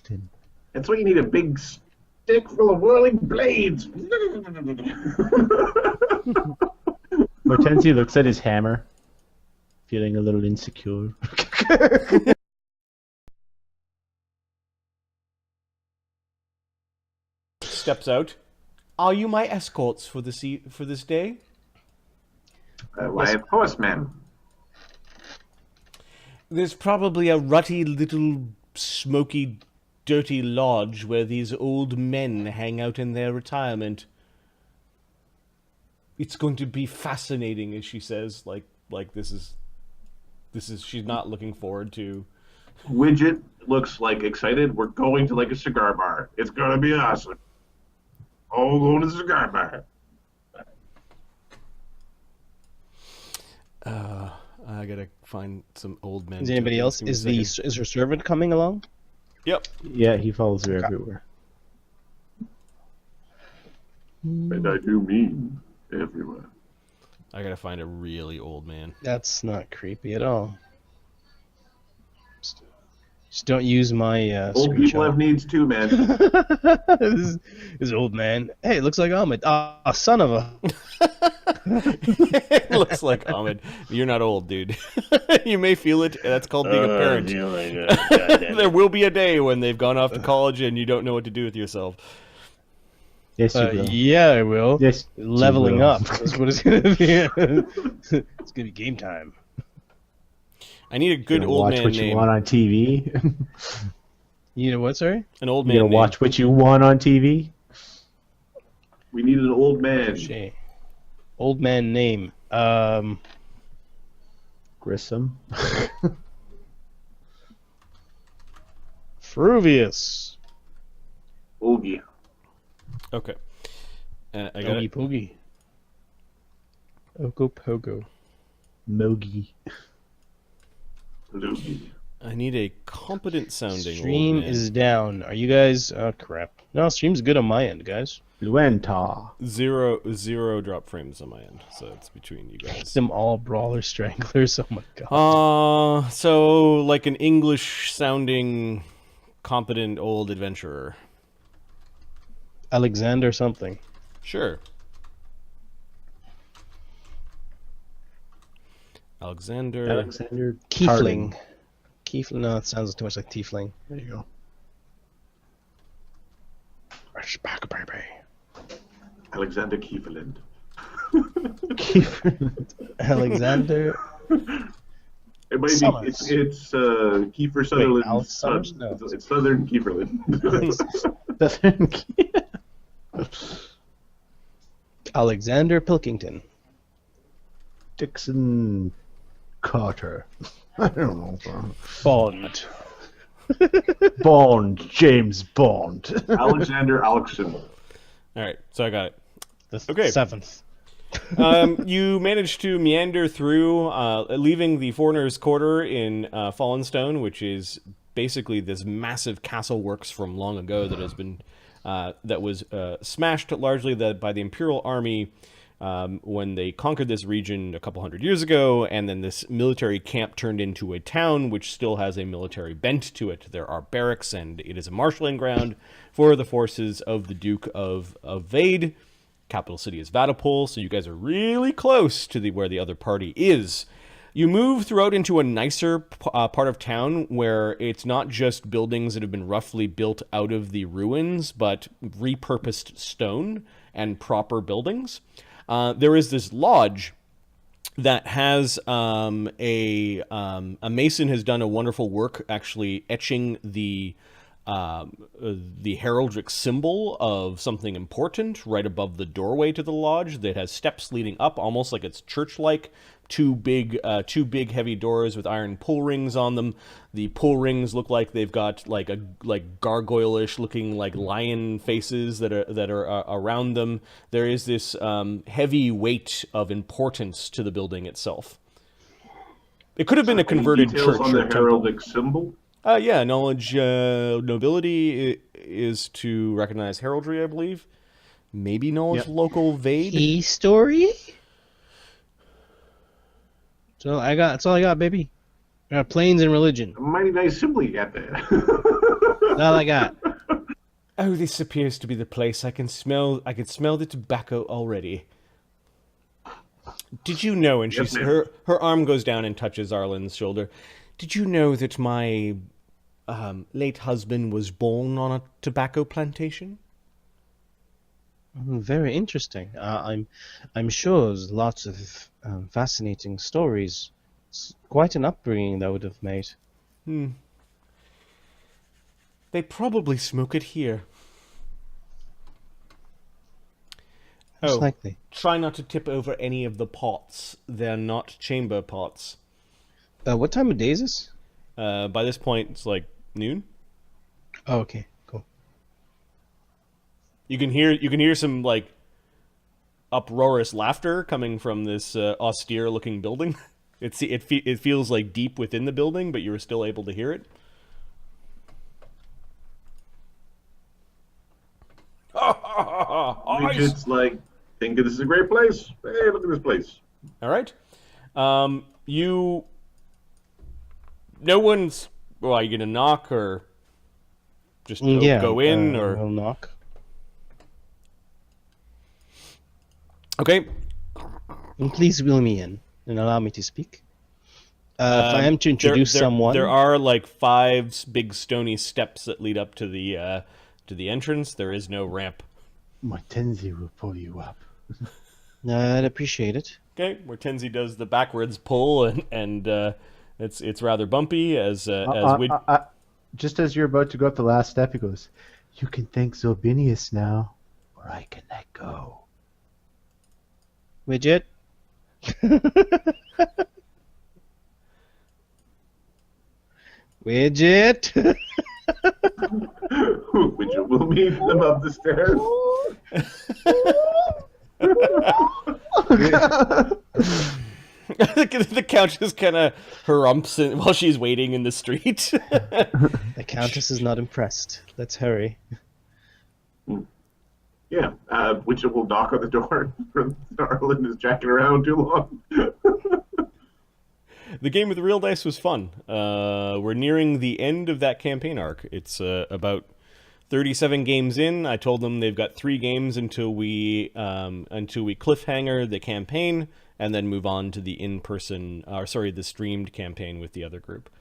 Pilkington. That's why you need a big stick full of whirling blades. Hortensia looks at his hammer, feeling a little insecure. Steps out. Are you my escorts for this day? Why, of course, ma'am. There's probably a rutty little smoky, dirty lodge where these old men hang out in their retirement. It's going to be fascinating, as she says. Like this is. She's not looking forward to. Widget looks like excited. We're going to like a cigar bar. It's gonna be awesome. Oh, going to the cigar bar. I gotta find some old men. Is anybody else? Is her servant coming along? Yep. Yeah, he follows her everywhere. And I do mean everywhere. I gotta find a really old man. That's not creepy at all. Just don't use my Old people have needs too, man. this is old man. Hey, it looks like Ahmed. Ah, son of a. It looks like Ahmed. You're not old, dude. You may feel it. That's called being a parent. There will be a day when they've gone off to college and you don't know what to do with yourself. Yes, you will. Yeah, I will. Yes, leveling up. That's what it's gonna be. It's gonna be game time. I need a good old man name. Watch what you want on TV. You know what? Sorry. An old man. You gonna watch what you want on TV? We need an old man. Shay. Old man name. Grissom. Fruvius. Oogie. Okay. I got Oogie it. Poogie. Oko Pogo. Mogi. Loogie. I need a competent sounding Stream old man. is down. Are you guys? Oh crap. No, stream's good on my end, guys. Luenta. Zero drop frames on my end, so it's between you guys. Them all brawler stranglers. Oh my god. So like an English sounding competent old adventurer. Alexander something. Sure. Alexander Kiefling. Kiefling. No, it sounds too much like tiefling. There you go. Back, baby. Alexander Kieferland. Alexander. It might be. It's Kiefer Sutherland's Alex son. Summers? No. It's Southern Kieferland. Alexander Pilkington. Dixon Carter. I don't know. Bond. Bond. James Bond. Alexander Alexson. All right, so I got it. The Okay. 7th. You managed to meander through, leaving the foreigner's quarter in Fallenstone, which is basically this massive castle works from long ago that has been that was smashed largely by the Imperial Army when they conquered this region a couple hundred years ago, and then this military camp turned into a town which still has a military bent to it. There are barracks, and it is a marshalling ground for the forces of the Duke of Vade. Capital city is Vatapol, so you guys are really close to where the other party is. You move throughout into a nicer part of town where it's not just buildings that have been roughly built out of the ruins, but repurposed stone and proper buildings. There is this lodge that has a mason has done a wonderful work actually etching the heraldic symbol of something important right above the doorway to the lodge that has steps leading up, almost like it's church-like. Two big heavy doors with iron pull rings on them. The pull rings look like they've got like gargoyle-ish looking like lion faces that are around them. There is this heavy weight of importance to the building itself. It could have been a converted church on or the temple. heraldic symbol. Yeah, knowledge, nobility is to recognize heraldry, I believe. Maybe knowledge local Vade. Story. So that's all I got, baby. I got planes and religion. A mighty nice symbol you got there. That's all I got. Oh, this appears to be the place. I can smell the tobacco already. Did you know, and Yes, ma'am. her arm goes down and touches Arlen's shoulder. Did you know that my late husband was born on a tobacco plantation? Very interesting. I'm sure there's lots of fascinating stories. It's quite an upbringing that would have made. They probably smoke it here. Most likely. Try not to tip over any of the pots. They're not chamber pots. What time of day is this? By this point, it's like noon. Oh, okay, cool. You can hear some like uproarious laughter coming from this austere-looking building. It feels like deep within the building, but you were still able to hear it. We just like think this is a great place. Hey, look at this place. All right. No one's. Well, are you gonna knock or just go in or? We'll knock. Okay. And please will me in and allow me to speak. If I am to introduce someone, there are like 5 big stony steps that lead up to the entrance. There is no ramp. Mackenzie will pull you up. I'd appreciate it. Okay, where Tenzi does the backwards pull, and it's rather bumpy as we. Just as you're about to go up the last step, he goes, "You can thank Zobinius now, or I can let go." Widget. Widget. Which will meet them up the stairs. The Countess kind of harumps while she's waiting in the street. The Countess is not impressed. Let's hurry. Yeah, Witcher will knock on the door. Arlen is jacking around too long. The game with the real dice was fun. We're nearing the end of that campaign arc. It's about 37 games in. I told them they've got 3 games until we cliffhanger the campaign and then move on to the the streamed campaign with the other group.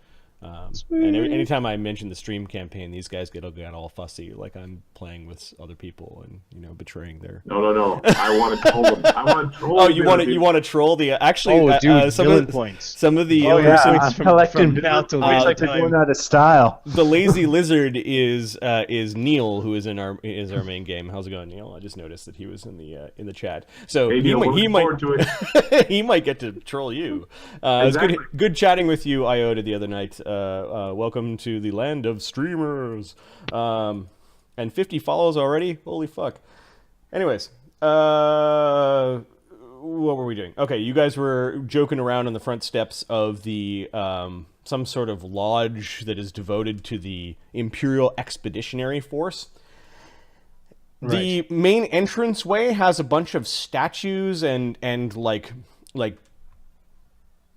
And anytime I mention the stream campaign, these guys get all fussy, like I'm playing with other people and betraying their. No. I want to troll them. I want to troll. Oh, you want to troll the actually? Villain points. Some of the I'm collecting now till it's like they're going out of style. the lazy lizard is Neil, who is our main game. How's it going, Neil? I just noticed that he was in the chat, so Hey, Neil, he looking might forward to it. he might get to troll you. Exactly. It was good chatting with you, Iota, the other night. Welcome to the land of streamers. And 50 follows already? Holy fuck. Anyways, what were we doing? Okay, you guys were joking around on the front steps of the some sort of lodge that is devoted to the Imperial Expeditionary Force. The main entranceway has a bunch of statues and like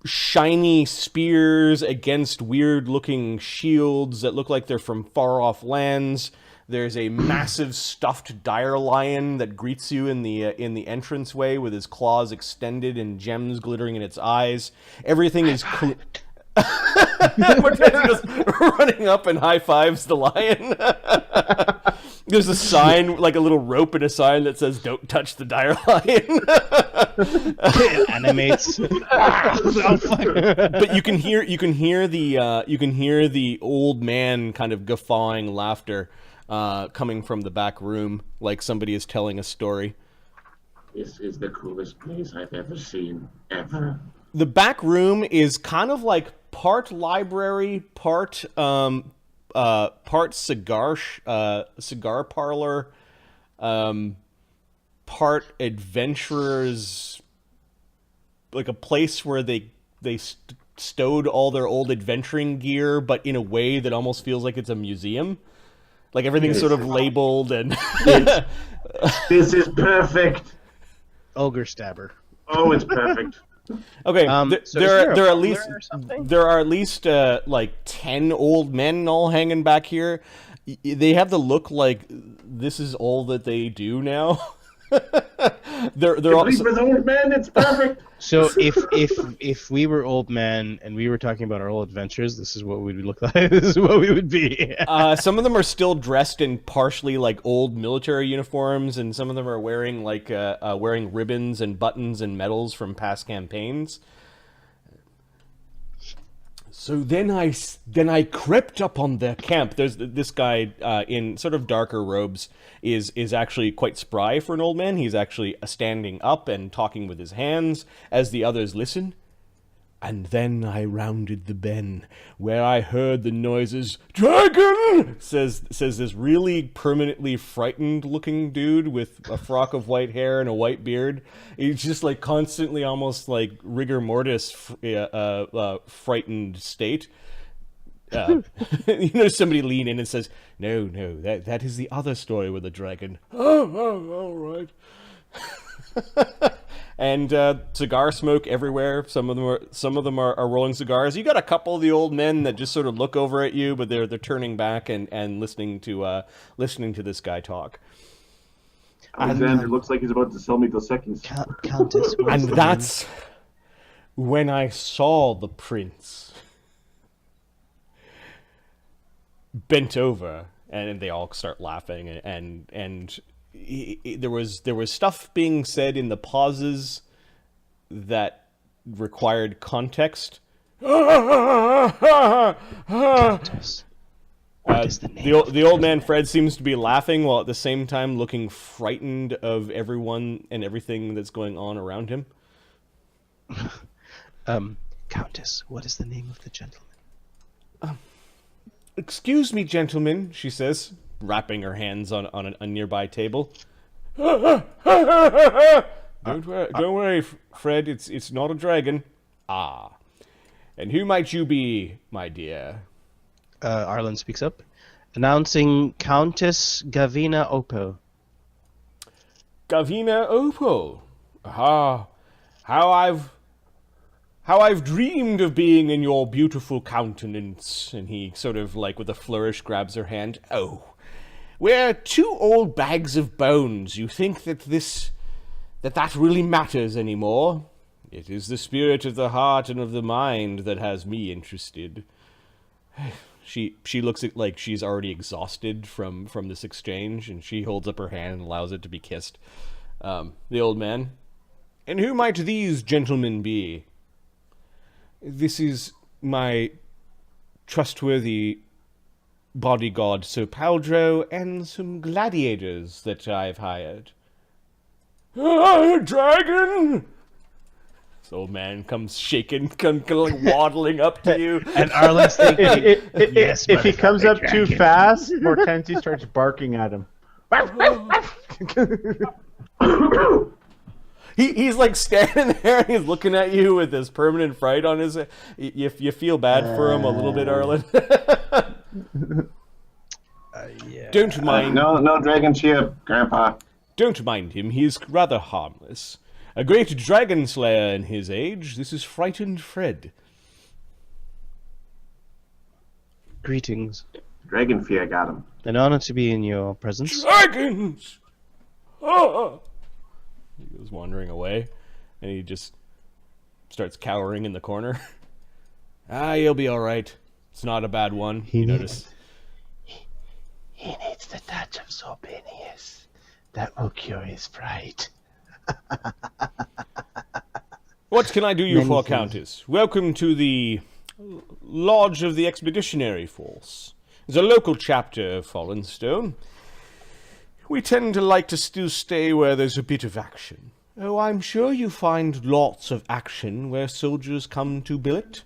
shiny spears against weird-looking shields that look like they're from far-off lands. There's a massive stuffed dire lion that greets you in the entranceway with his claws extended and gems glittering in its eyes. Everything is Martez goes running up and high-fives the lion. There's a sign, like a little rope and a sign that says, "Don't touch the dire lion." It animates. But you can hear the old man kind of guffawing laughter coming from the back room, like somebody is telling a story. This is the coolest place I've ever seen, ever. The back room is kind of like part library, part cigar parlor, part adventurers, like a place where they stowed all their old adventuring gear, but in a way that almost feels like it's a museum. Like everything's sort of labeled and. This is perfect. Ogre stabber. Oh, it's perfect. Okay, So is there a there are at butler least or something? there are at least like 10 old men all hanging back here. They have the look like this is all that they do now. they're all, Sleep with old men, it's perfect. So if we were old men and we were talking about our old adventures, this is what we would look like. This is what we would be. some of them are still dressed in partially like old military uniforms, and some of them are wearing like wearing ribbons and buttons and medals from past campaigns. So then I crept up on their camp. There's this guy in sort of darker robes is actually quite spry for an old man. He's actually standing up and talking with his hands as the others listen. And then I rounded the bend, where I heard the noises. "Dragon!" says this really permanently frightened-looking dude with a frock of white hair and a white beard. He's just like constantly, almost like rigor mortis, frightened state. Somebody lean in and says, "No, that is the other story with the dragon." Oh, all right. And cigar smoke everywhere. Some of them are rolling cigars. You got a couple of the old men that just sort of look over at you, but they're turning back and listening to this guy talk. Alexander looks like he's about to sell me Dos Equis. Countess. And that's when I saw the prince bent over, and they all start laughing, and there was stuff being said in the pauses that required context. Countess. What is the name? The old man Fred seems to be laughing while at the same time looking frightened of everyone and everything that's going on around him. Countess, what is the name of the gentleman? "Excuse me, gentlemen," she says, rapping her hands on a nearby table. Don't worry, Fred. It's not a dragon. Ah, and who might you be, my dear? Arlen speaks up, announcing Countess Gavina Opel. Gavina Opel. Ah, how I've dreamed of being in your beautiful countenance. And he sort of like with a flourish grabs her hand. Oh, we're two old bags of bones. You think that that really matters anymore? It is the spirit of the heart and of the mind that has me interested. She looks like she's already exhausted from this exchange, and she holds up her hand and allows it to be kissed. The old man. "And who might these gentlemen be?" "This is my trustworthy bodyguard Sir Paldro and some gladiators that I've hired." Dragon! This old man comes shaking, like waddling up to you. And Arlen's thinking, yes, If he comes up too fast, Hortense starts barking at him. He's like standing there and he's looking at you with this permanent fright on his. You feel bad for him a little bit, Arlen. yeah. Don't mind. No dragon ship, Grandpa. Don't mind him. He's rather harmless. A great dragon slayer in his age. This is frightened Fred. Greetings. Dragon fear got him. An honor to be in your presence. Dragons! Ah! He goes wandering away, and he just starts cowering in the corner. You'll be all right. It's not a bad one. You notice. He needs the touch of Sobinius. That will cure his fright. What can I do you Many for, things. Countess? Welcome to the Lodge of the Expeditionary Force. It's a local chapter of Fallenstone. We tend to like to still stay where there's a bit of action. Oh, I'm sure you find lots of action where soldiers come to billet.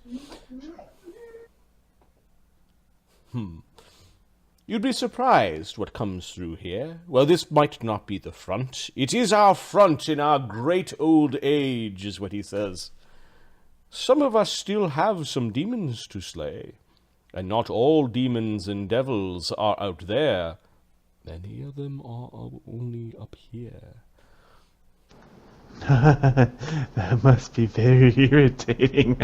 You'd be surprised what comes through here. Well, this might not be the front. It is our front in our great old age, is what he says. Some of us still have some demons to slay, and not all demons and devils are out there. Many of them are only up here. That must be very irritating.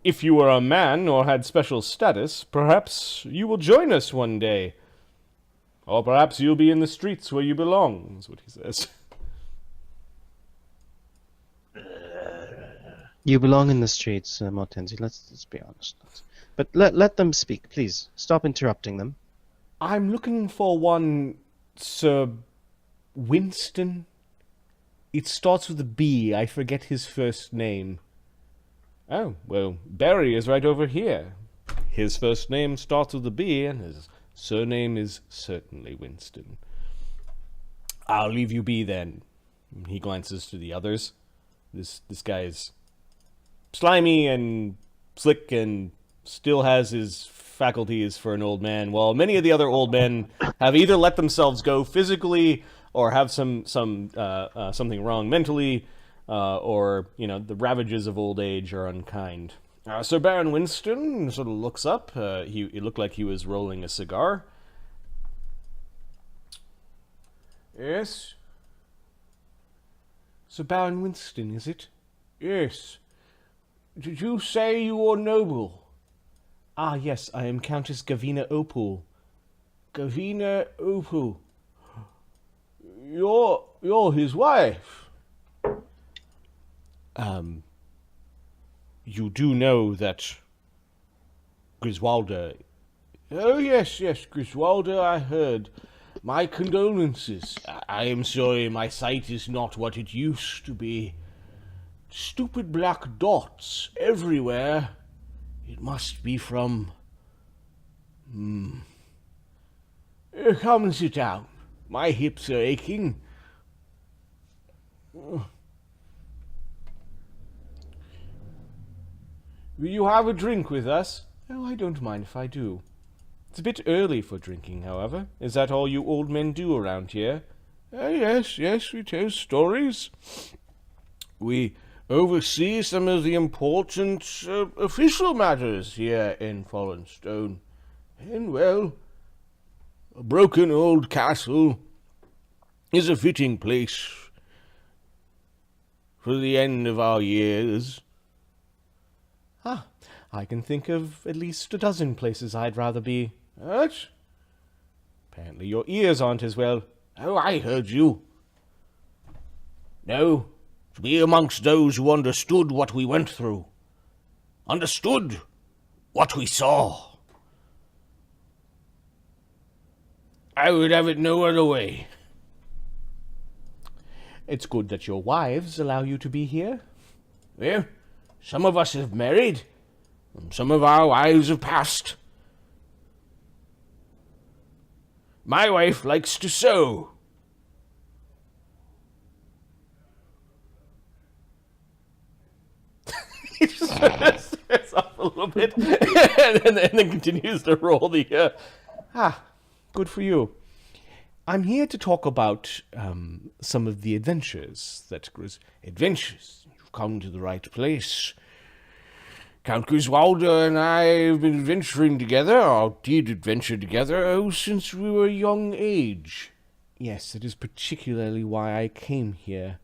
If you were a man or had special status, perhaps you will join us one day. Or perhaps you'll be in the streets where you belong, is what he says. You belong in the streets, Mortensi. Let's be honest. But let them speak, please. Stop interrupting them. I'm looking for one Sir Winston. It starts with a B. I forget his first name. Oh, well, Barry is right over here. His first name starts with a B, and his surname is certainly Winston. I'll leave you be then. He glances to the others. This guy is slimy and slick and still has his faculties for an old man, while many of the other old men have either let themselves go physically or have something wrong mentally, or the ravages of old age are unkind. Sir Baron Winston sort of looks up. It looked like he was rolling a cigar. Yes? Sir Baron Winston, is it? Yes. Did you say you were noble? Ah, yes, I am Countess Gavina Opel. Gavina Opel. You're his wife. You do know that Griswalda... Oh, yes, Griswalda, I heard. My condolences. I am sorry my sight is not what it used to be. Stupid black dots everywhere. It must be from... Come and sit down. My hips are aching. Will you have a drink with us? Oh, I don't mind if I do. It's a bit early for drinking, however. Is that all you old men do around here? Yes, we tell stories. We oversee some of the important official matters here in Fallenstone. And, well, a broken old castle is a fitting place for the end of our years. Ah, I can think of at least a dozen places I'd rather be. What? Apparently your ears aren't as well. Oh, I heard you. No, to be amongst those who understood what we went through. Understood what we saw. I would have it no other way. It's good that your wives allow you to be here. Well, some of us have married, and some of our wives have passed. My wife likes to sew. He just stares off a little bit, and then continues to roll the... good for you. I'm here to talk about some of the adventures Adventures? You've come to the right place. Count Griswalda and I have been adventuring together, or did adventure together, since we were a young age. Yes, it is particularly why I came here.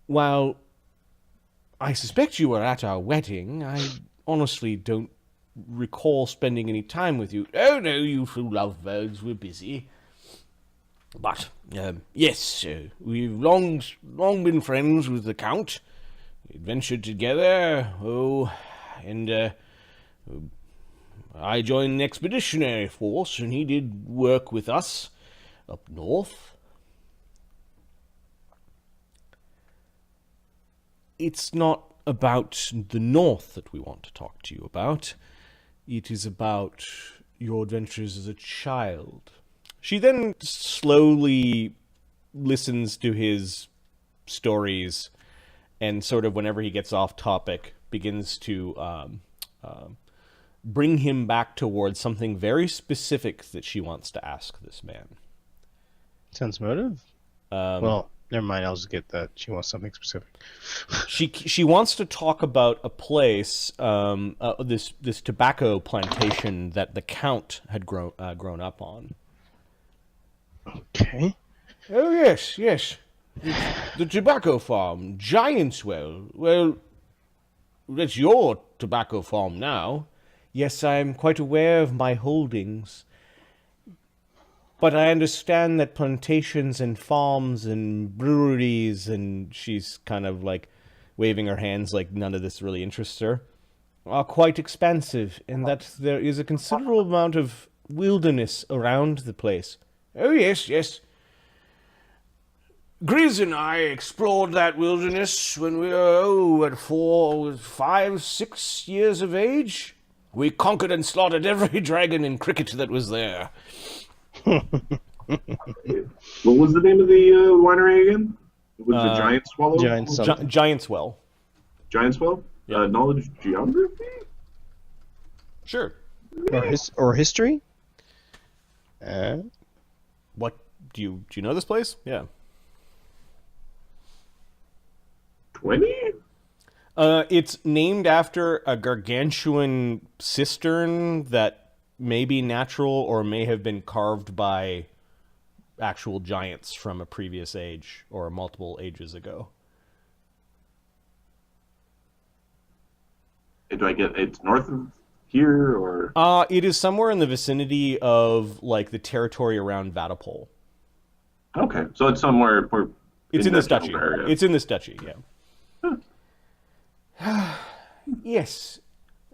While I suspect you were at our wedding, I honestly don't recall spending any time with you. Oh, no, you two lovebirds were busy. But, yes, we've long been friends with the Count. We adventured together, and I joined the expeditionary force, and he did work with us up north. It's not about the north that we want to talk to you about. It is about your adventures as a child. She then slowly listens to his stories and sort of, whenever he gets off topic, begins to bring him back towards something very specific that she wants to ask this man. Sense motive? Well, never mind. I'll just get that. She wants something specific. She wants to talk about a place, this tobacco plantation that the Count had grown up on. Okay. Oh, yes, yes. The tobacco farm, Giantswell. Well, that's your tobacco farm now. Yes, I am quite aware of my holdings. But I understand that plantations and farms and breweries, and she's kind of like waving her hands like none of this really interests her, are quite expansive, and that there is a considerable amount of wilderness around the place. Oh, yes, yes. Grizz and I explored that wilderness when we were, at 4, 5, 6 years of age. We conquered and slaughtered every dragon and cricket that was there. What was the name of the winery again? Was it Giant Swallow? Giant something. Giantswell. Giantswell? Yeah. Knowledge geography? Sure. Or history? What do you know this place? Yeah. 20? It's named after a gargantuan cistern that may be natural or may have been carved by actual giants from a previous age or multiple ages ago. Do I get it's north of here or? It is somewhere in the vicinity of like the territory around Vatapole. Okay, so it's somewhere where It's in this that duchy. general area. It's in this duchy, yeah. Yes.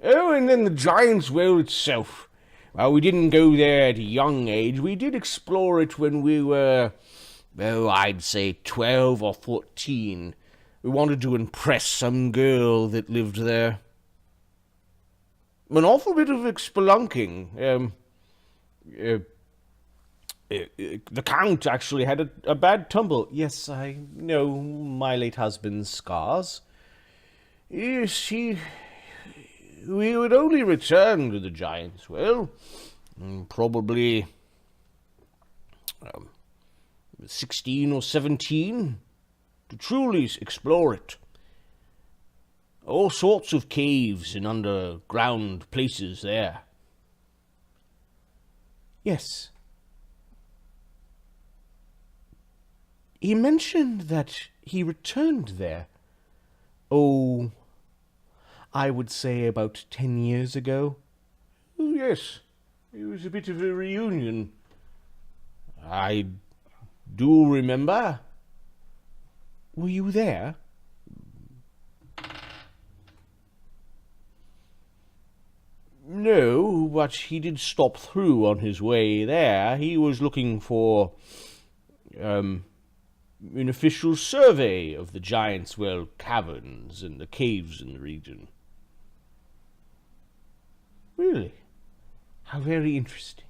Oh, and then the Giant's Well itself. Well, we didn't go there at a young age. We did explore it when we were, well, I'd say 12 or 14. We wanted to impress some girl that lived there. An awful bit of spelunking. The Count actually had a bad tumble. Yes, I know my late husband's scars. Yes, we would only return to the Giants' Well, probably 16 or 17, to truly explore it. All sorts of caves and underground places there. Yes. He mentioned that he returned there. Oh, I would say about 10 years ago. Oh, yes. It was a bit of a reunion. I do remember. Were you there? No, but he did stop through on his way there. He was looking for, an official survey of the Giantswell caverns and the caves in the region. Really? How very interesting.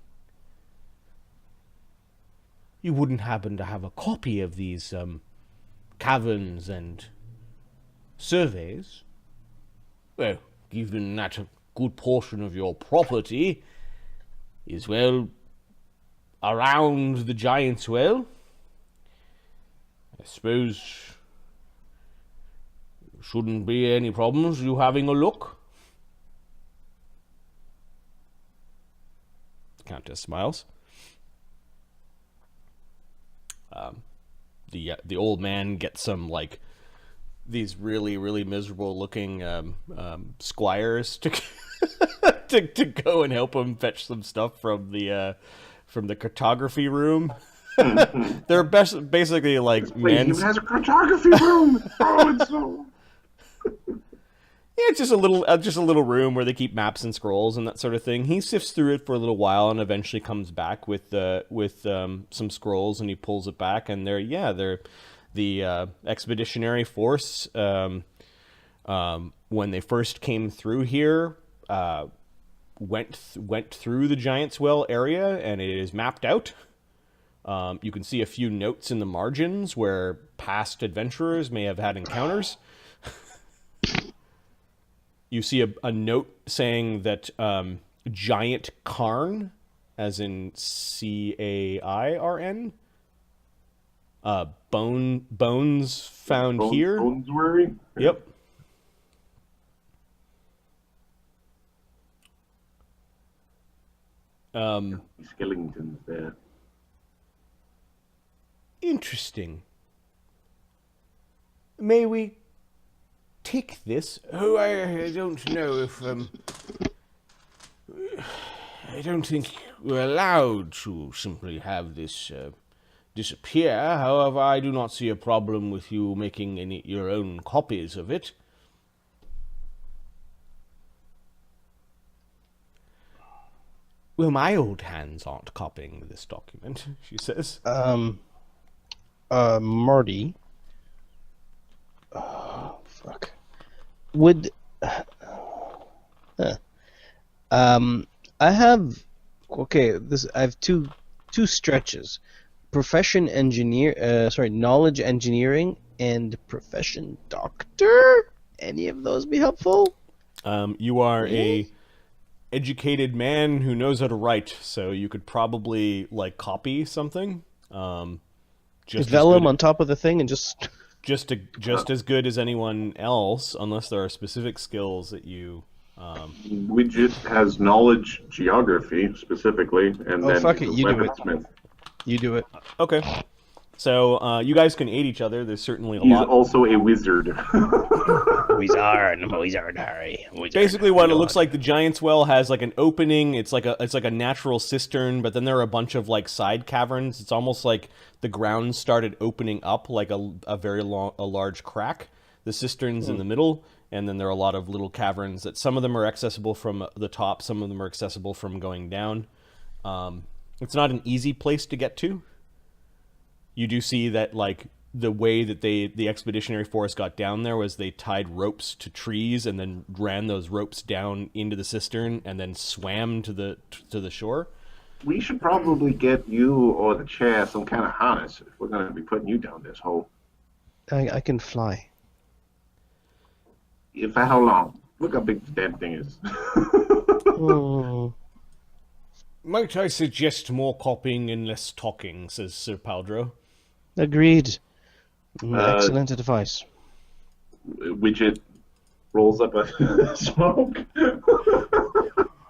You wouldn't happen to have a copy of these caverns and surveys? Well, given that a good portion of your property is, well, around the Giant's Well, I suppose shouldn't be any problems you having a look. The Countess smiles. The old man gets some like these really really miserable looking squires to to go and help him fetch some stuff from the cartography room. They're basically like Wait, he even has a cartography room. Oh, it's so. Yeah, it's just a little room where they keep maps and scrolls and that sort of thing. He sifts through it for a little while and eventually comes back with some scrolls, and he pulls it back, and they're the expeditionary force. When they first came through here, went through the Giant's Well area, and it is mapped out. You can see a few notes in the margins where past adventurers may have had encounters. You see a note saying that Giant Cairn, as in Cairn, bones found here. Bonesworry? Yep. Skeletons there. Interesting. May we take this? Oh, I don't know if I don't think we're allowed to simply have this disappear. However, I do not see a problem with you making your own copies of it. Well, my old hands aren't copying this document, she says. Marty. Oh, fuck. Would I have I have two stretches. Knowledge engineering and profession doctor. Any of those be helpful? You are a educated man who knows how to write, so you could probably like copy something. Just Vellum on top of the thing and just as good as anyone else, unless there are specific skills that you. Widget has knowledge geography specifically, and then fuck it, he's you a do it. weaponsmith. You do it. Okay. So you guys can aid each other. There's certainly a He's lot. also a wizard. Wizard, Harry. Basically, what it looks like, the Giantswell has like an opening. It's like a natural cistern, but then there are a bunch of like side caverns. It's almost like the ground started opening up like a very large crack. The cistern's in the middle, and then there are a lot of little caverns that some of them are accessible from the top, some of them are accessible from going down. It's not an easy place to get to. You do see that like the way that the expeditionary force got down there was they tied ropes to trees and then ran those ropes down into the cistern and then swam to the shore. We should probably get you or the chair some kind of harness if we're going to be putting you down this hole. I can fly. For how long? Look how big the damn thing is. Oh. Might I suggest more copying and less talking, says Sir Paldro. Agreed. Excellent advice. Widget rolls up a smoke.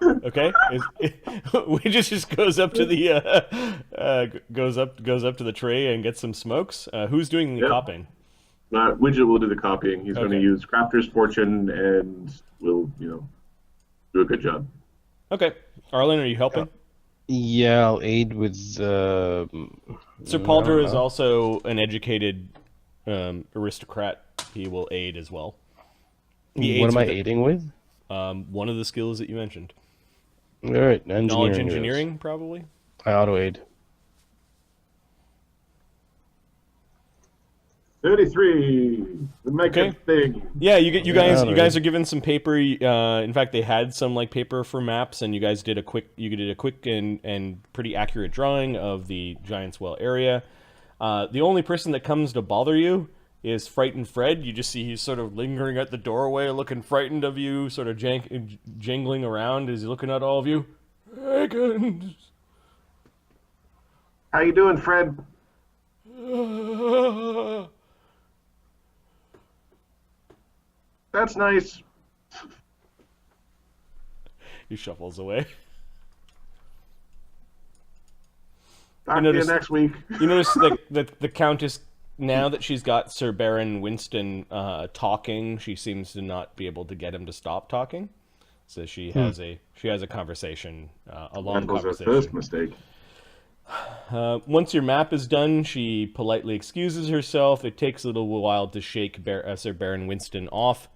Okay, Widget just goes up to the goes up to the tray and gets some smokes. Who's doing the copying? Widget will do the copying. He's going to use Crafter's Fortune and will, do a good job. Okay, Arlen, are you helping? Yeah, I'll aid with. Sir Paldro is also an educated aristocrat. He will aid as well. What am I aiding with? One of the skills that you mentioned. All right, Knowledge engineering, probably. I auto aid. 33. The mega thing. Yeah, you guys are given some paper. In fact, they had some like paper for maps, and you guys did a quick and pretty accurate drawing of the Giantswell area. The only person that comes to bother you is Frightened Fred. You just see he's sort of lingering at the doorway, looking frightened of you, sort of jangling around as he's looking at all of you. Dragons. How you doing, Fred? That's nice. He shuffles away. Talk to you next week. You notice the Countess, now that she's got Sir Baron Winston talking, she seems to not be able to get him to stop talking. So she has a conversation, a long conversation. That was her first mistake. Once your map is done, she politely excuses herself. It takes a little while to shake Sir Baron Winston off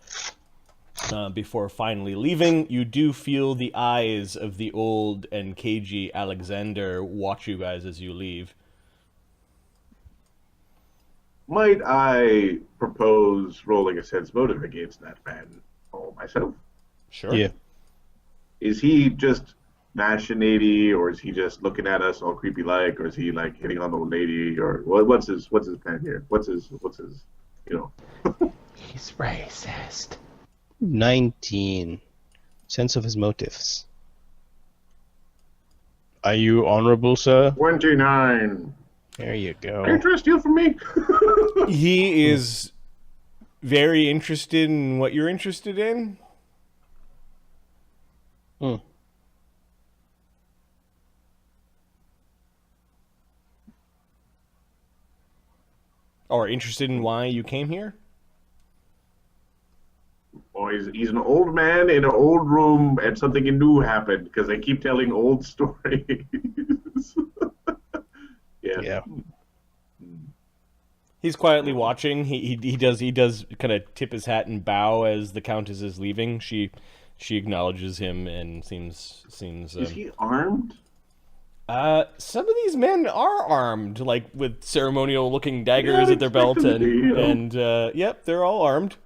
before finally leaving. You do feel the eyes of the old and cagey Alexander watch you guys as you leave. Might I propose rolling a sense motive against that man all myself? Sure. Yeah. Is he just machinati, or is he just looking at us all creepy like, or is he like hitting on the old lady, or what's his plan here? What's his He's racist. 19. Sense of his motives. Are you honorable, sir? 29. There you go. Are you trying to steal from me? He is very interested in what you're interested in. or interested in why you came here? Or he's an old man in an old room, and something new happened because they keep telling old stories. Yeah. Yeah. He's quietly watching. He does kind of tip his hat and bow as the Countess is leaving. She acknowledges him and seems. Is he armed? Some of these men are armed, like with ceremonial-looking daggers at their belt, and yep, they're all armed.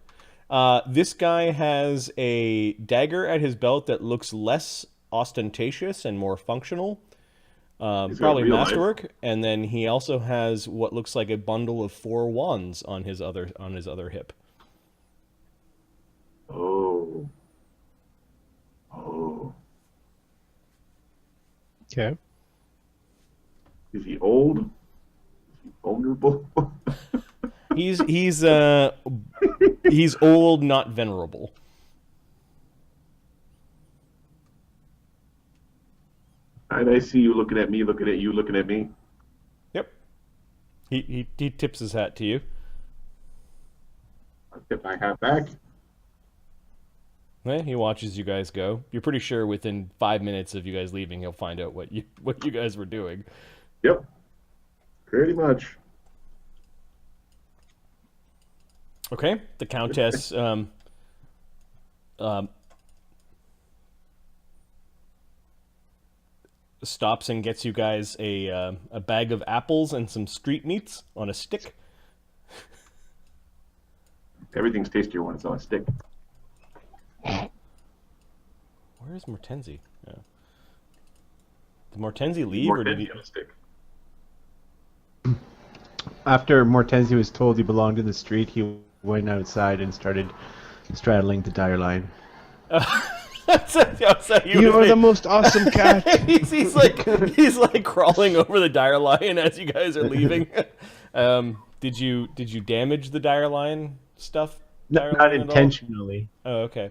This guy has a dagger at his belt that looks less ostentatious and more functional. Probably masterwork, and then he also has what looks like a bundle of 4 wands on his other hip. Oh. Okay. Is he old? Is he vulnerable? He's old, not venerable. And I see you looking at me, looking at you, looking at me. Yep. He tips his hat to you. I tip my hat back. He watches you guys go. You're pretty sure within 5 minutes of you guys leaving, he'll find out what you guys were doing. Yep. Pretty much. Okay. The Countess stops and gets you guys a bag of apples and some street meats on a stick. Everything's tastier when it's on a stick. Where is Mortenzi? Yeah. Did Mortenzi leave, or did he? On a stick. After Mortenzi was told he belonged in the street, he went outside and started straddling the dire line. You are the most awesome cat. he's like crawling over the dire line as you guys are leaving. Did you damage the dire line stuff? Not intentionally. Oh, okay.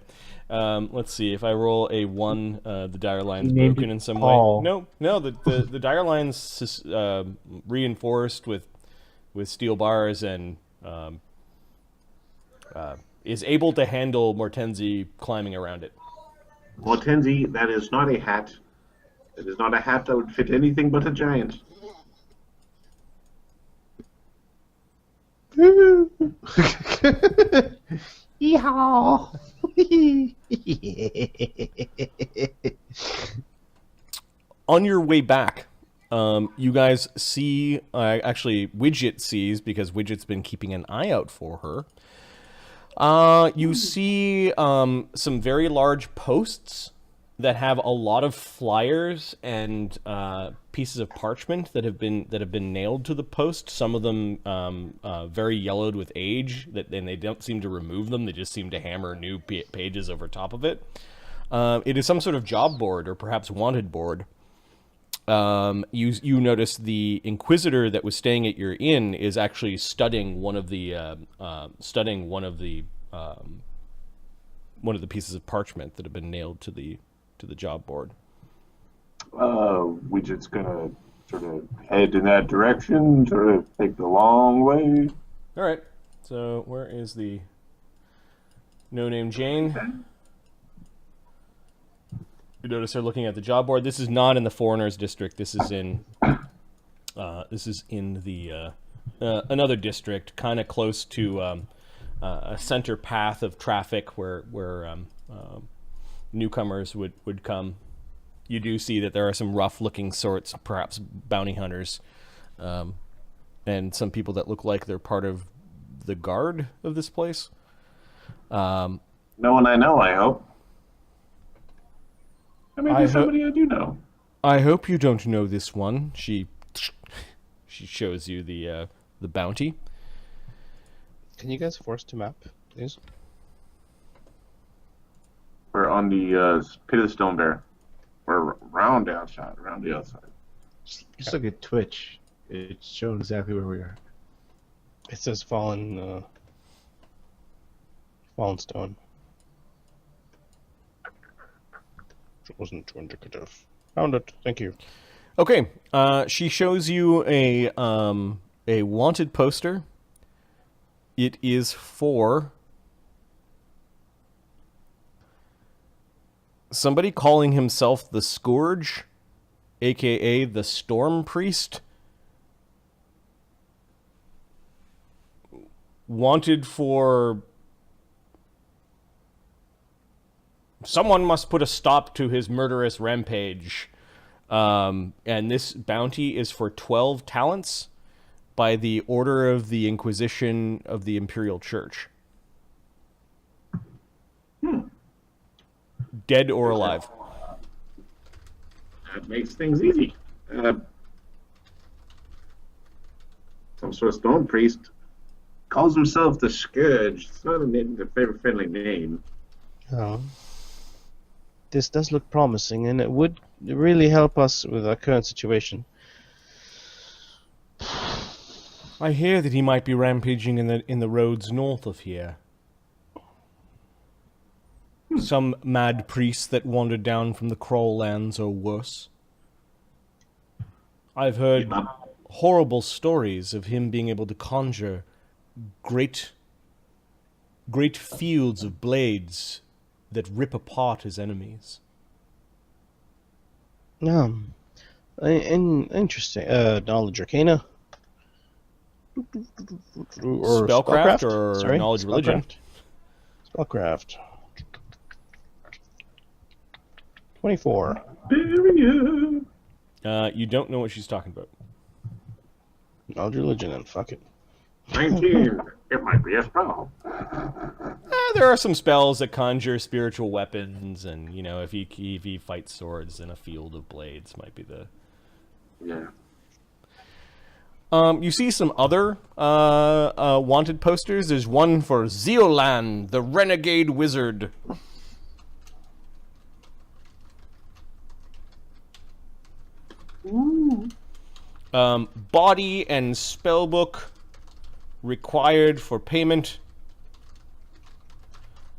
Let's see. If I roll a 1, the dire line's Named broken in some Paul. way. No. The dire line's reinforced with steel bars and is able to handle Mortenzi climbing around it. Mortenzi, that is not a hat. It is not a hat that would fit anything but a giant. Yeehaw! On your way back, you guys see, actually Widget sees, because Widget's been keeping an eye out for her. You see some very large posts that have a lot of flyers and pieces of parchment that have been nailed to the post. Some of them very yellowed with age, and they don't seem to remove them. They just seem to hammer new pages over top of it. It is some sort of job board or perhaps wanted board. You notice the Inquisitor that was staying at your inn is actually studying one of the pieces of parchment that have been nailed to the job board. Widget's gonna sort of head in that direction, sort of take the long way. All right. So where is the no-name Jane? You notice her looking at the job board. This is not in the foreigners district. This is in the another district, kind of close to a center path of traffic where newcomers would come. You do see that there are some rough-looking sorts, perhaps bounty hunters, and some people that look like they're part of the guard of this place. No one I know, I hope. I mean, there's somebody I do know. I hope you don't know this one. She shows you the bounty. Can you guys force to map, please? We're on the pit of the Stone Bear. We're around the outside. Just look at Twitch. It's showing exactly where we are. It says Fallenstone. It wasn't too indicative. Found it. Thank you. Okay. She shows you a wanted poster It is for somebody calling himself the Scourge, aka the Storm Priest. Wanted for... Someone must put a stop to his murderous rampage. And this bounty is for 12 talents by the order of the Inquisition of the Imperial Church. Dead or alive. That makes things easy. Some sort of stone priest calls himself the Scourge. It's not a favorite friendly name. Oh. This does look promising, and it would really help us with our current situation. I hear that he might be rampaging in the roads north of here. Some mad priest that wandered down from the Kroll lands or worse. I've heard horrible stories of him being able to conjure great fields of blades that rip apart his enemies. Interesting. Knowledge Arcana? Or Spellcraft or Sorry? knowledge religion? Spellcraft. 24. You don't know what she's talking about. Knowledge religion, and fuck it. 19. It might be a spell. There are some spells that conjure spiritual weapons, and if he fights swords in a field of blades, might be the... Yeah. You see some other wanted posters. There's one for Zeolan, the Renegade Wizard. Body and spellbook required for payment.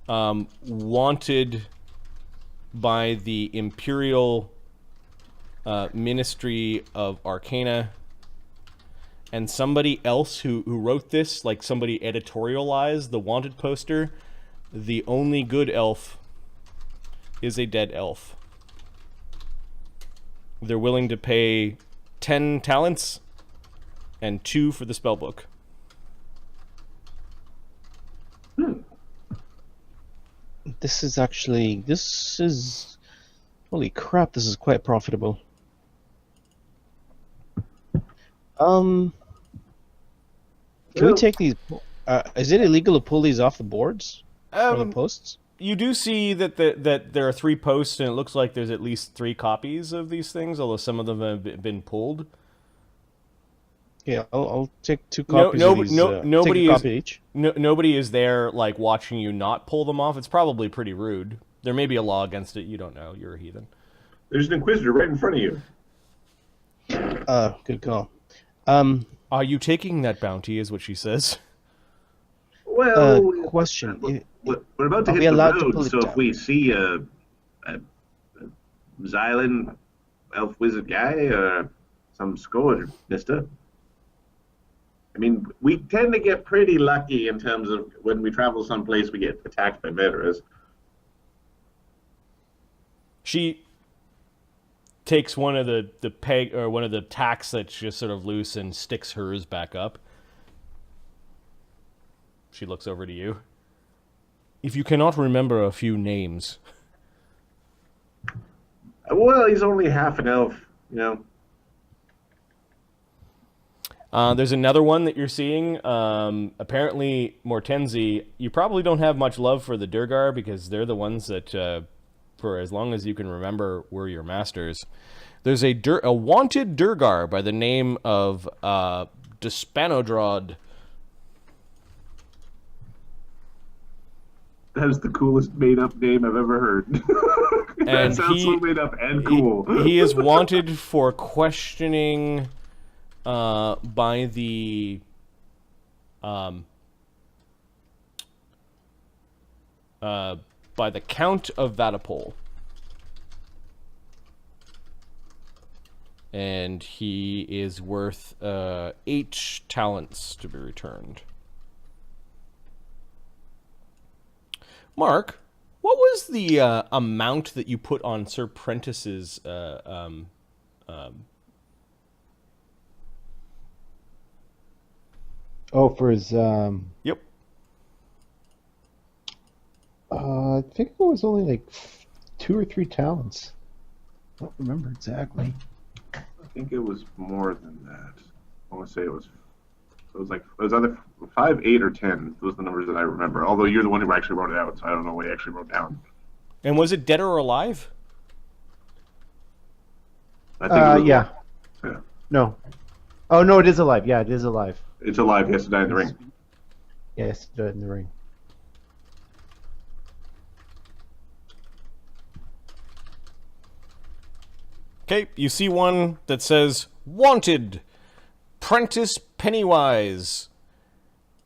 Wanted by the Imperial Ministry of Arcana. And somebody else who wrote this, like somebody editorialized the wanted poster, the only good elf is a dead elf. They're willing to pay 10 talents and 2 for the spellbook. This is holy crap, this is quite profitable. Can we take these? Is it illegal to pull these off the boards or the posts? You do see that there are 3 posts, and it looks like there's at least 3 copies of these things, although some of them have been pulled. Yeah, I'll take 2 copies of these. Nobody take a copy each. Nobody is there like watching you not pull them off. It's probably pretty rude. There may be a law against it. You don't know. You're a heathen. There's an Inquisitor right in front of you. Good call. Are you taking that bounty, is what she says. Well, question. We're about to Are hit we the allowed to road, pull it so down? if we see a Xylan elf wizard guy or some Scourge mister, I mean, we tend to get pretty lucky in terms of when we travel someplace we get attacked by murderers. She takes one of the peg or one of the tacks that's just sort of loose and sticks hers back up. She looks over to you. If you cannot remember a few names. Well, he's only half an elf, There's another one that you're seeing. Apparently, Mortenzi, you probably don't have much love for the Durgar because they're the ones that, for as long as you can remember, were your masters. There's a wanted Durgar by the name of Despanodrod. That is the coolest made-up name I've ever heard. That sounds so made up and cool. He is wanted for questioning by the Count of Vatapole. And he is worth 8 talents to be returned. Mark, what was the amount that you put on Sir Prentice's Oh, for his Yep. I think it was only like 2 or 3 talents. I don't remember exactly. I think it was more than that. I want to say it was either 5, 8, or 10. Those are the numbers that I remember. Although you're the one who actually wrote it out, so I don't know what you actually wrote down. And was it dead or alive? I think it was, Yeah. yeah. No. Oh no, it is alive. Yeah, it is alive. It's alive. He has to die in the ring. Yes, dead in the ring. Okay, you see one that says, Wanted, Prentice Pennywise,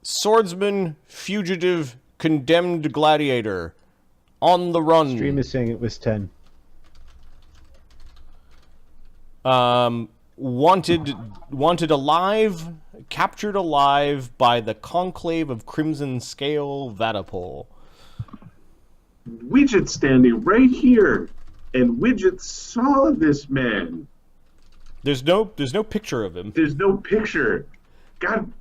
Swordsman, Fugitive, Condemned Gladiator, on the run. Stream is saying it was 10. Wanted alive, captured alive by the Conclave of Crimson Scale Vatapole. Widget standing right here, and Widget saw this man. There's no picture of him. There's no picture. God.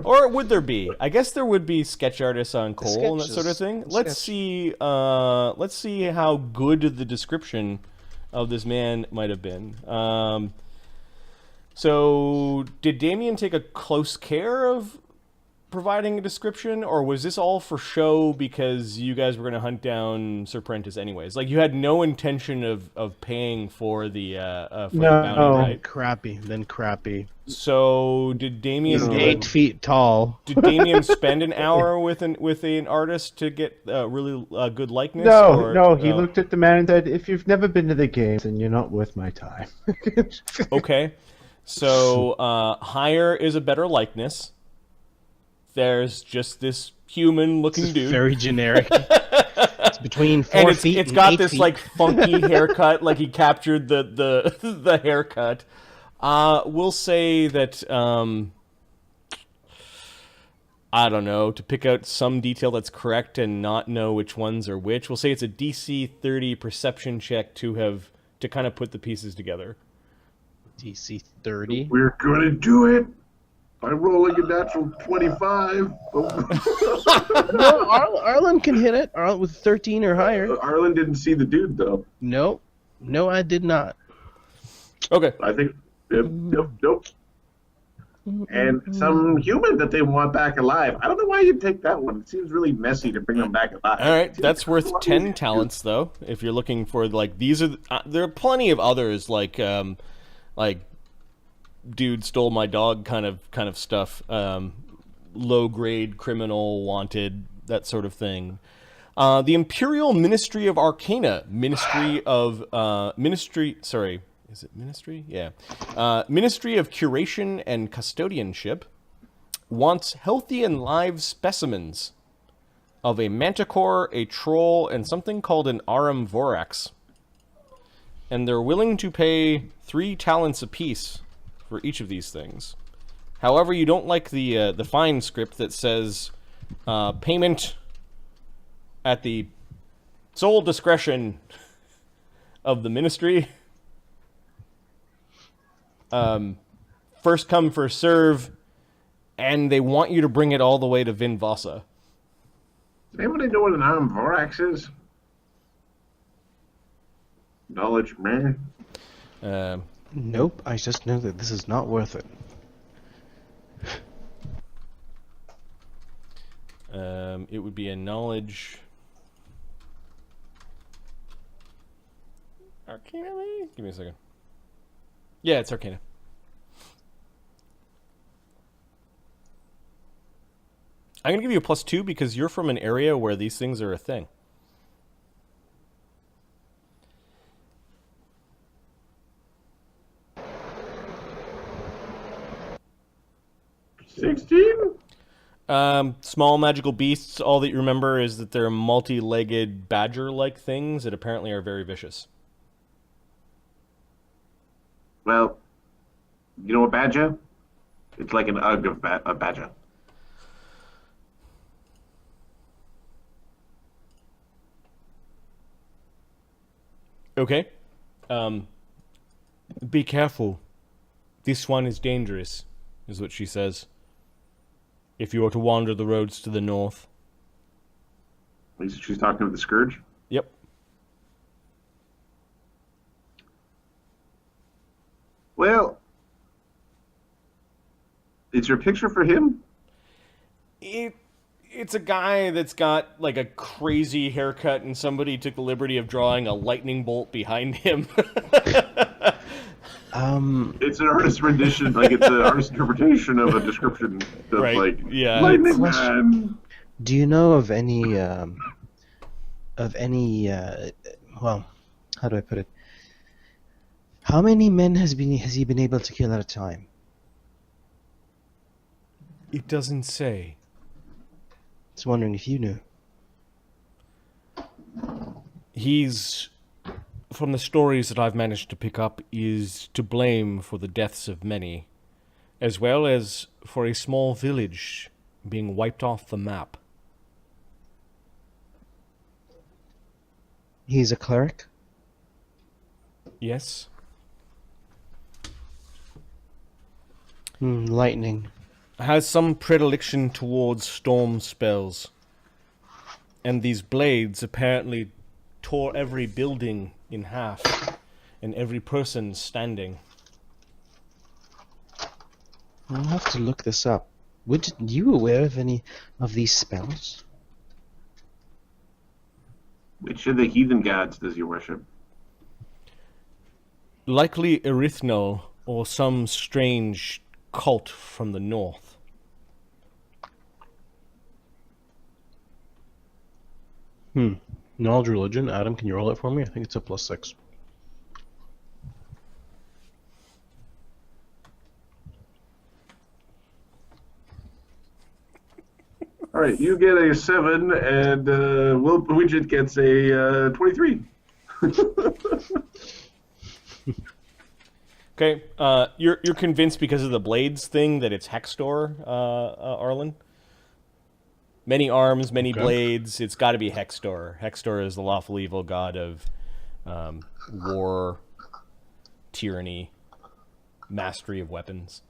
Or would there be? I guess there would be sketch artists on Cole and that sort of thing. Let's see how good the description of this man might have been. So did Damien take a close care of providing a description, or was this all for show because you guys were going to hunt down Sir Prentice anyways? Like, you had no intention of paying for the bounty, right? Crappy. So did Damien 8 feet tall. Did Damien spend an hour with an artist to get really good likeness? No, he looked at the man and said, "If you've never been to the games, then you're not worth my time." Okay, so higher is a better likeness. There's just this human-looking dude. Very generic. It's between 4 feet and 8 feet. It's got this like funky haircut, like he captured the haircut. We'll say that I don't know, to pick out some detail that's correct and not know which ones are which. We'll say it's a DC 30 perception check to kind of put the pieces together. DC 30. We're gonna do it. by rolling a natural 25. No, Arlen can hit it with 13 or higher. Arlen didn't see the dude, though. No, I did not. Okay. I think, nope. And some human that they want back alive. I don't know why you'd take that one. It seems really messy to bring them back alive. All right, that's worth 10 talents, though. If you're looking for these are there are plenty of others like dude stole my dog kind of stuff, low grade criminal wanted, that sort of thing. The Imperial Ministry of Arcana, Ministry of Is it Ministry? Yeah. Ministry of Curation and Custodianship wants healthy and live specimens of a manticore, a troll, and something called an Arum Vorax. And they're willing to pay 3 talents apiece for each of these things. However, you don't like the fine script that says payment at the sole discretion of the ministry. First come, first serve, and they want you to bring it all the way to Vinvasa. Does anybody know what an Arum Vorax is? Knowledge, man. Nope, I just know that this is not worth it. It would be a knowledge... Arcana, maybe? Give me a second. Yeah, it's Arcana. I'm going to give you a +2 because you're from an area where these things are a thing. $16? Small magical beasts. All that you remember is that they're multi-legged badger-like things that apparently are very vicious. Well, you know a badger? It's like an Ugg of a badger. Okay. Be careful. This one is dangerous, is what she says. If you are to wander the roads to the north. At least she's talking to the Scourge. Yep. Well, is your picture for him? It's a guy that's got like a crazy haircut, and somebody took the liberty of drawing a lightning bolt behind him. It's an artist's rendition, like it's an artist's interpretation of a description of Right, like yeah. lightning man. Do you know of any, well, how do I put it? How many men has he been able to kill at a time? It doesn't say. Just wondering if you knew. He's, from the stories that I've managed to pick up, is to blame for the deaths of many, as well as for a small village being wiped off the map. He's a cleric? Yes? Lightning. Has some predilection towards storm spells. And these blades apparently tore every building in half, and every person standing. I'll have to look this up. Are you aware of any of these spells? Which of the heathen gods does he worship? Likely Erythnol, or some strange cult from the north. Knowledge religion. Adam, can you roll it for me? I think it's a +6. All right, you get a 7, and Widget gets a 23. Okay, you're convinced because of the blades thing that it's Hextor, Arlen? Many arms, many blades. It's got to be Hextor. Hextor is the lawful evil god of war, tyranny, mastery of weapons.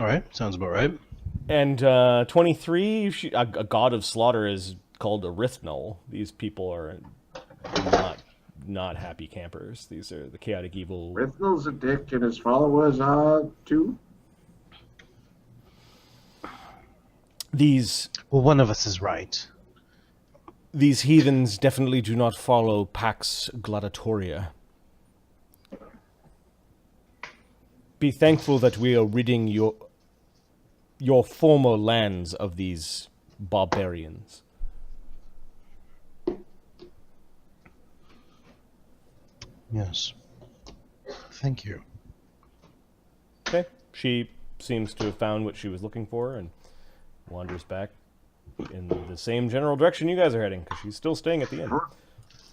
All right, sounds about right. And 23, a god of slaughter is called Erythnol. These people are not happy campers. These are the chaotic evil. Rithnal's a dick, and his followers are too. Well, one of us is right. These heathens definitely do not follow Pax Gladiatoria. Be thankful that we are ridding your former lands of these barbarians. Yes. Thank you. Okay. She seems to have found what she was looking for and wanders back in the same general direction you guys are heading, because she's still staying at the inn.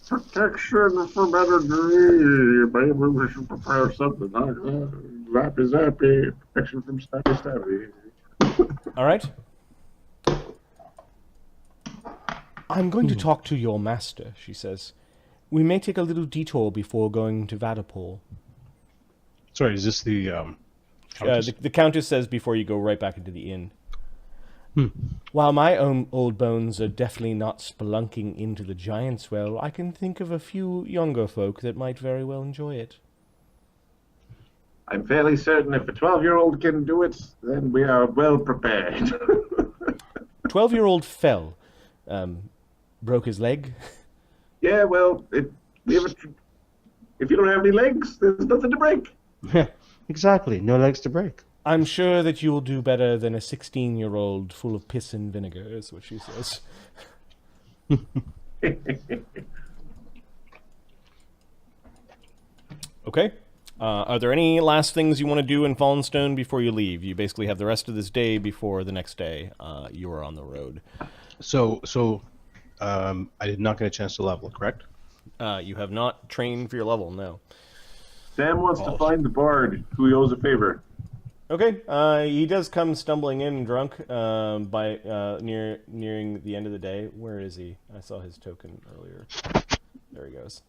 Protection for better dream. Maybe we should prepare something like that. Zappy zappy. Protection from stabby stabby. All right. I'm going to talk to your master, she says. We may take a little detour before going to Vadapol. Sorry, is this the Countess? The Countess says before you go right back into the inn. While my own old bones are definitely not spelunking into the Giantswell, I can think of a few younger folk that might very well enjoy it. I'm fairly certain if a 12-year-old can do it, then we are well prepared. 12-year-old fell. Broke his leg. Yeah, well, if you don't have any legs, there's nothing to break. Exactly, no legs to break. I'm sure that you will do better than a 16-year-old full of piss and vinegar, is what she says. Okay. Are there any last things you want to do in Fallenstone before you leave? You basically have the rest of this day before the next day you are on the road. So I did not get a chance to level, correct? You have not trained for your level, no. Sam wants to find the bard who he owes a favor. Okay, he does come stumbling in drunk nearing the end of the day. Where is he? I saw his token earlier. There he goes.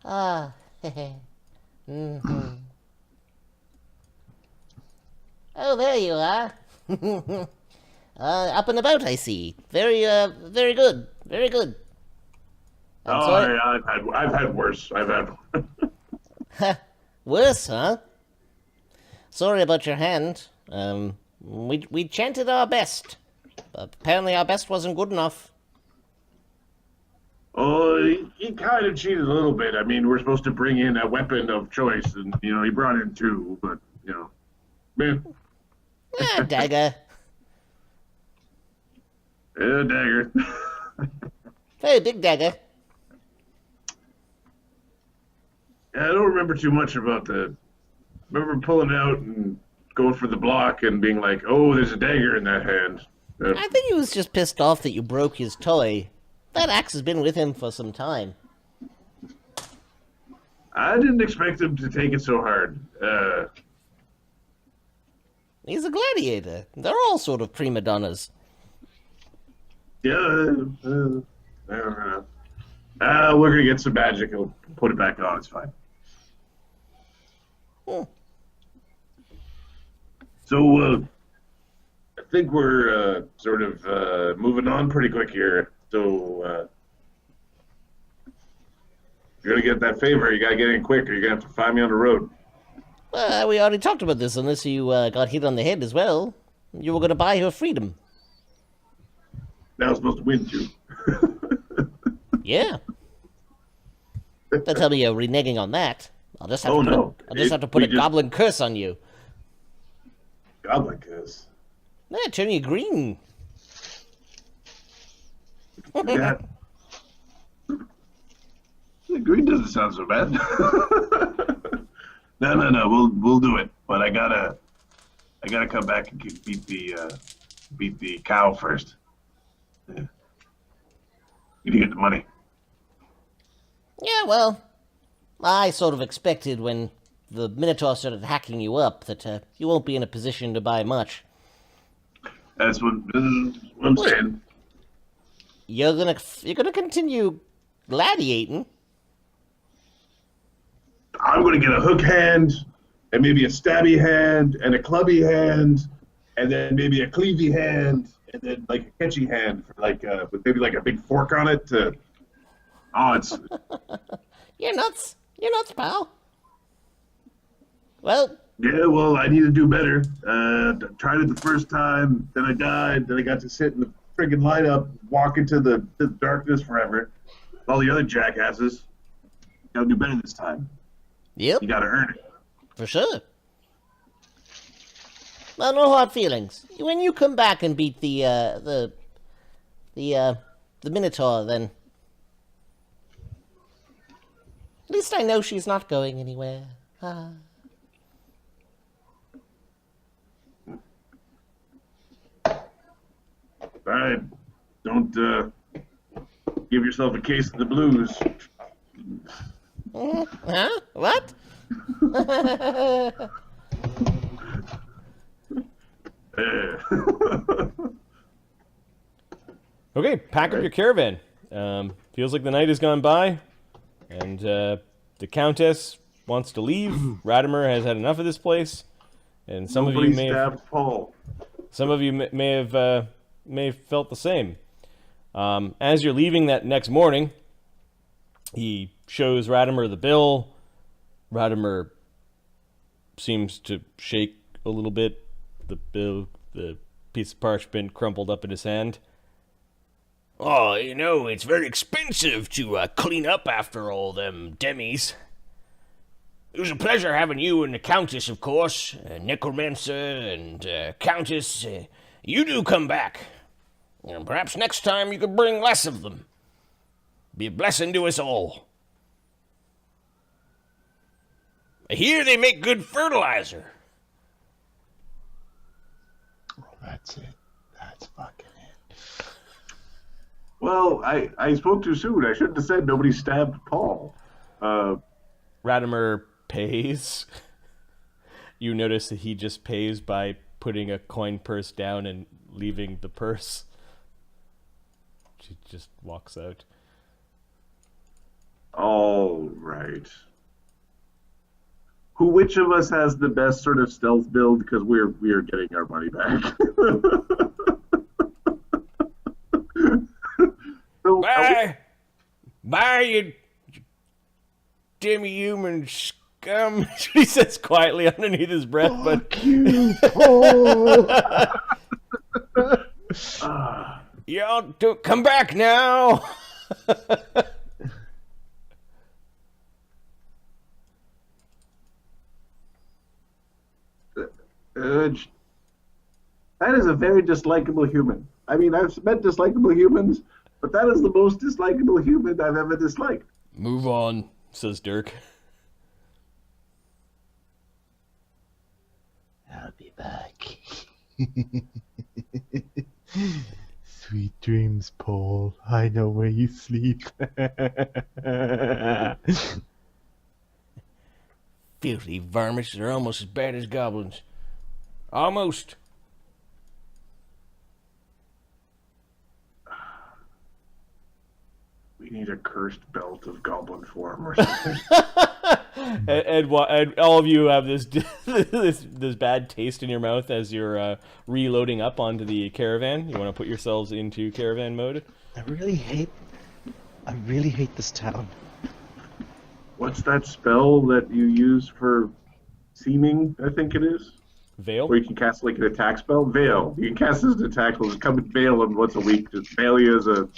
Ah, mm-hmm. Oh, there you are. Up and about, I see. Very good. Very good. I'm sorry. I've had worse. I've had Worse, huh? Sorry about your hand. We chanted our best. But apparently our best wasn't good enough. Oh, he kind of cheated a little bit. I mean, we're supposed to bring in a weapon of choice, and he brought in two, but man, Dagger. dagger. Very big dagger. I don't remember too much about remember pulling out and going for the block and being like, "Oh, there's a dagger in that hand." I think he was just pissed off that you broke his toy. That axe has been with him for some time. I didn't expect him to take it so hard. He's a gladiator. They're all sort of prima donnas. Yeah, I don't know. We're gonna get some magic and we'll put it back on. It's fine. So, I think we're sort of moving on pretty quick here. So, you're gonna get that favor. You gotta get in quick, or you're gonna have to find me on the road. We already talked about this, unless you got hit on the head as well. You were going to buy her freedom. Now I'm supposed to win too. Yeah. Don't tell me you're reneging on that. I'll just have to put a goblin curse on you. Goblin curse? Yeah, turn you green. Yeah. Green doesn't sound so bad. No. We'll do it. But I gotta come back and beat the cow first. Yeah. You need to get the money. Yeah, well, I sort of expected when the Minotaur started hacking you up that you won't be in a position to buy much. That's what I'm saying. You're gonna continue gladiating. I'm gonna get a hook hand, and maybe a stabby hand, and a clubby hand, and then maybe a cleavy hand, and then like a catchy hand for with maybe like a big fork on it. It's. You're nuts. You're nuts, pal. Well. Yeah, well, I need to do better. Tried it the first time, then I died, then I got to sit in the friggin' lineup, walk into the darkness forever. All the other jackasses. Gotta do better this time. Yep. You gotta earn it. For sure. Well, no hard feelings. When you come back and beat the Minotaur, then at least I know she's not going anywhere. All right, don't give yourself a case of the blues. Huh? What? Okay, pack up your caravan. Feels like the night has gone by, and the Countess wants to leave. Radimer has had enough of this place, and some of you may have felt the same. As you're leaving that next morning, he shows Radimer the bill. Radimer seems to shake a little bit. The bill, the piece of parchment crumpled up in his hand. Oh, it's very expensive to clean up after all them demis. It was a pleasure having you and the Countess, of course. Necromancer and Countess. You do come back. And perhaps next time you could bring less of them. Be a blessing to us all. I hear they make good fertilizer. Well, that's it. That's fucking it. Well, I spoke too soon. I shouldn't have said nobody stabbed Paul. Radimer pays. You notice that he just pays by putting a coin purse down and leaving the purse. She just walks out. All right. Which of us has the best sort of stealth build? Because we are getting our money back. So, Bye, you demi-human scum. He says quietly underneath his breath, but You, Paul! Y'all do come back now. that is a very dislikable human. I mean, I've met dislikable humans, but that is the most dislikable human I've ever disliked. move on, says Dirk. I'll be back. Sweet dreams, Paul. I know where you sleep. Filthy varmints, they're almost as bad as goblins. Almost. We need a cursed belt of goblin form or something. And all of you have this this bad taste in your mouth as you're reloading up onto the caravan. You want to put yourselves into caravan mode. I really hate this town. What's that spell that you use for seeming, I think it is? Veil. Where you can cast like an attack spell? Veil. You can cast this as an attack spell. Just come and veil him once a week. Just veil you as a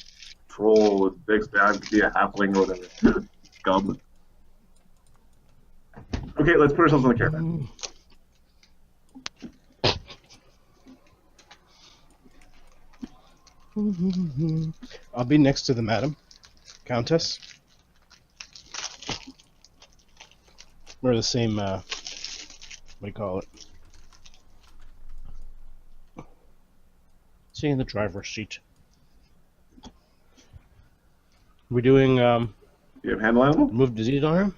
troll. Next time to be a halfling or whatever. Goblin. Okay, let's put ourselves on the caravan. I'll be next to the madam. Countess. We're the same, what do you call it? Sitting in the driver's seat. We're doing, You have handle animal? move disease on her?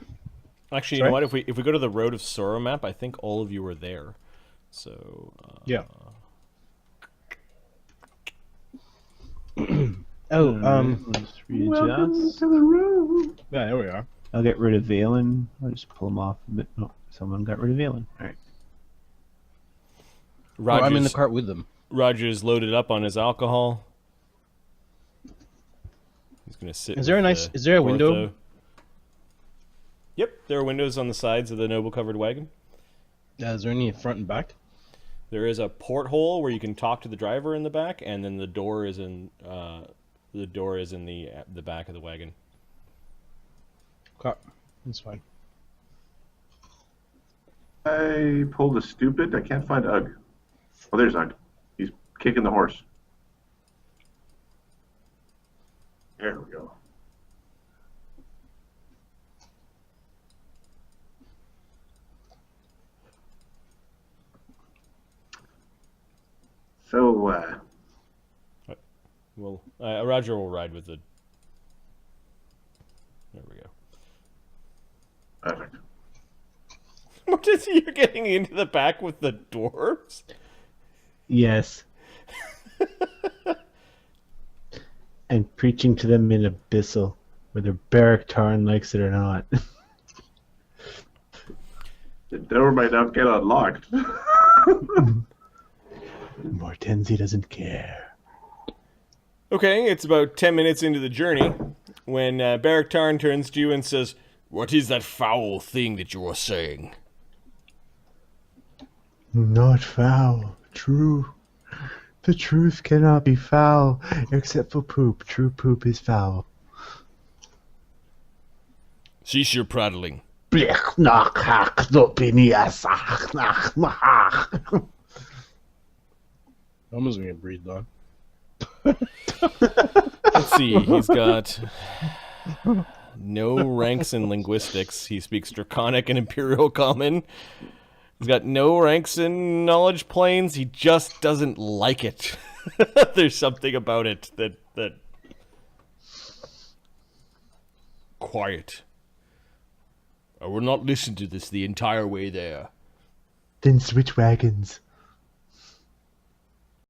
Actually, you Sorry? know what? If we go to the Road of Sorrow map, I think all of you were there. So Yeah. Oh, Let's readjust. yeah, there we are. I'll get rid of Valen. I'll just pull him off a bit. Oh, someone got rid of Valen. Alright. Oh, Roger's, I'm in the cart with them. Roger's loaded up on his alcohol. He's gonna sit. Is there a with nice- the is there a window? ortho. Yep, there are windows on the sides of the noble covered wagon. Is there any front and back? There is a porthole where you can talk to the driver in the back, and then the door is in the back of the wagon. Cart. That's fine. I pulled a stupid. I can't find Ugg. Oh, there's Ugg. He's kicking the horse. There we go. So, Well, Roger will ride with the. There we go. perfect. What is he? You're getting into the back with the dwarves? Yes. And preaching to them in Abyssal, whether Beric Tarn likes it or not. The door might not get unlocked. Mortenzi doesn't care. Okay, it's about 10 minutes into the journey when Beric Tarn turns to you and says, What is that foul thing that you are saying? Not foul. True. The truth cannot be foul, except for poop. True poop is foul. Cease your prattling. Almost gonna get breathed on. let's see, he's got no ranks in linguistics. He speaks Draconic and Imperial Common. He's got no ranks in knowledge planes. He just doesn't like it. There's something about it that... Quiet. I will not listen to this the entire way there. Then switch wagons.